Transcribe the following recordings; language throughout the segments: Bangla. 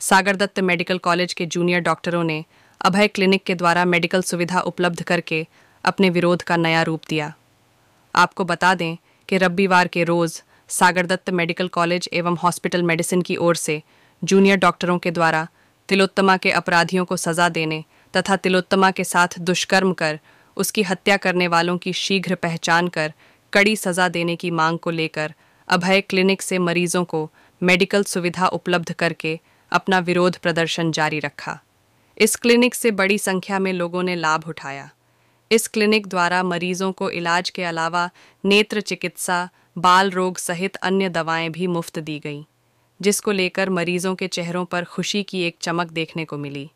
सागर दत्त मेडिकल कॉलेज के जूनियर डॉक्टरों ने अभय क्लिनिक के द्वारा मेडिकल सुविधा उपलब्ध करके अपने विरोध का नया रूप दिया। आपको बता दें कि रविवार के रोज़ सागर दत्त मेडिकल कॉलेज एवं हॉस्पिटल मेडिसिन की ओर से जूनियर डॉक्टरों के द्वारा तिलोत्तमा के अपराधियों को सज़ा देने तथा तिलोत्तमा के साथ दुष्कर्म कर उसकी हत्या करने वालों की शीघ्र पहचान कर कड़ी सज़ा देने की मांग को लेकर अभय क्लिनिक से मरीजों को मेडिकल सुविधा उपलब्ध करके अपना विरोध प्रदर्शन जारी रखा। इस क्लिनिक से बड़ी संख्या में लोगों ने लाभ उठाया। इस क्लिनिक द्वारा मरीजों को इलाज के अलावा नेत्र चिकित्सा, बाल रोग सहित अन्य दवाएं भी मुफ्त दी गईं, जिसको लेकर मरीजों के चेहरों पर खुशी की एक चमक देखने को मिली।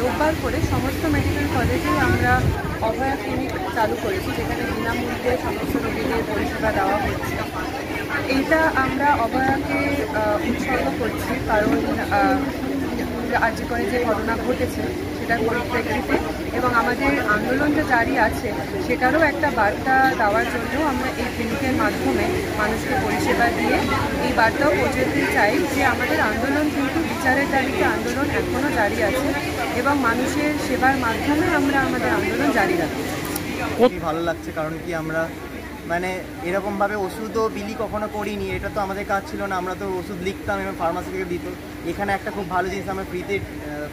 রোববার করে সমস্ত মেডিকেল কলেজে আমরা অভয়া ক্লিনিক চালু করেছি, যেখানে বিনামূল্যে সমস্ত রোগীদের পরিষেবা দেওয়া হচ্ছে। এইটা আমরা অভয়াকে উৎসর্গ করছি, কারণ আজ করে যে ঘটনা ঘটেছে সেটার পরিপ্রেক্ষিতে এবং আমাদের আন্দোলন যে জারি আছে সেটারও একটা বার্তা দেওয়ার জন্য আমরা এই ক্লিনিকের মাধ্যমে মানুষকে পরিষেবা দিয়ে এই বার্তাও পৌঁছে দিতে চাই যে আমাদের আন্দোলন কিন্তু বিচারের দাবিতে আন্দোলন এখনও জারি আছে এবং মানুষের সেবার মাধ্যমে আমরা আমাদের আন্দোলন জারি রাখি। খুবই ভালো লাগছে, কারণ কি আমরা মানে এরকমভাবে ওষুধও বিলি কখনো করিনি। এটা তো আমাদের কাজ ছিল না, আমরা তো ওষুধ লিখতাম এবং ফার্মাসি থেকে দিত। এখানে একটা খুব ভালো জিনিস, আমরা ফ্রিতে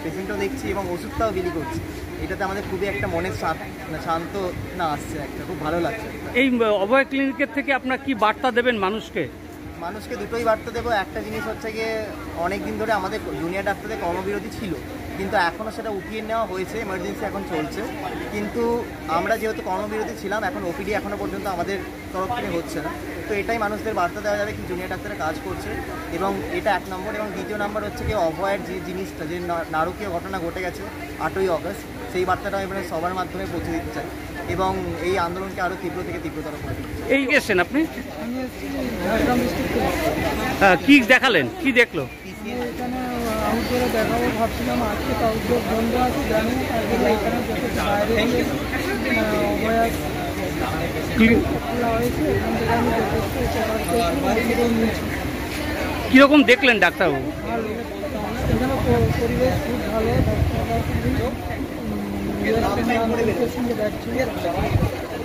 পেশেন্টও দেখছি এবং ওষুধটাও বিলি করছি। এটাতে আমাদের খুবই একটা মনের শান্ত না আসছে, একটা খুব ভালো লাগছে। এই অভয় ক্লিনিকের থেকে আপনার কি বার্তা দেবেন মানুষকে? মানুষকে দুটোই বার্তা দেবো। একটা জিনিস হচ্ছে গিয়ে অনেক দিন ধরে আমাদের জুনিয়র ডাক্তারদের কর্মবিরতি ছিল, কিন্তু এখনও সেটা উঠিয়ে নেওয়া হয়েছে, এমার্জেন্সি এখন চলছে। কিন্তু আমরা যেহেতু কর্মবিরতি ছিলাম, এখন ওপিডি এখনও পর্যন্ত আমাদের তরফ থেকে হচ্ছে না। তো এটাই মানুষদের বার্তা দেওয়া যাবে কি জুনিয়র ডাক্তাররা কাজ করছে, এবং এটা এক নম্বর। এবং দ্বিতীয় নম্বর হচ্ছে কি অভয়ের যে জিনিসটা, যে নারকীয় ঘটনা ঘটে গেছে 8ই অগস্ট, সেই বার্তাটা এবারে সবার মাধ্যমে পৌঁছে দিতে চাই এবং এই আন্দোলনকে আরও তীব্র থেকে তীব্রতর করে দিতে চাই। এই গেছেন আপনি কি দেখালেন, কি দেখলো? এখানে আউটডোরে দেখাবো ভাবছিলাম, আজকে তো আউটডোর বন্ধ আছে জানি, এখানে বাইরে অভয়া খোলা হয়েছে, এখান থেকে আমি দেখেছি। কীরকম দেখলেন ডাক্তারবাবু? ভালো, এখানে পরিবেশ খুব ভালো,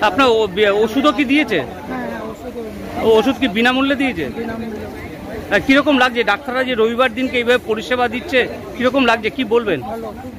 আপনার ওষুধও কি দিয়েছে? হ্যাঁ, ওষুধ কি বিনামূল্যে দিয়েছে? বিনামূল্যে। কীরকম লাগছে ডাক্তাররা যে রবিবার দিনকে এইভাবে পরিষেবা দিচ্ছে, কীরকম লাগছে, কি বলবেন? ভালো, খুব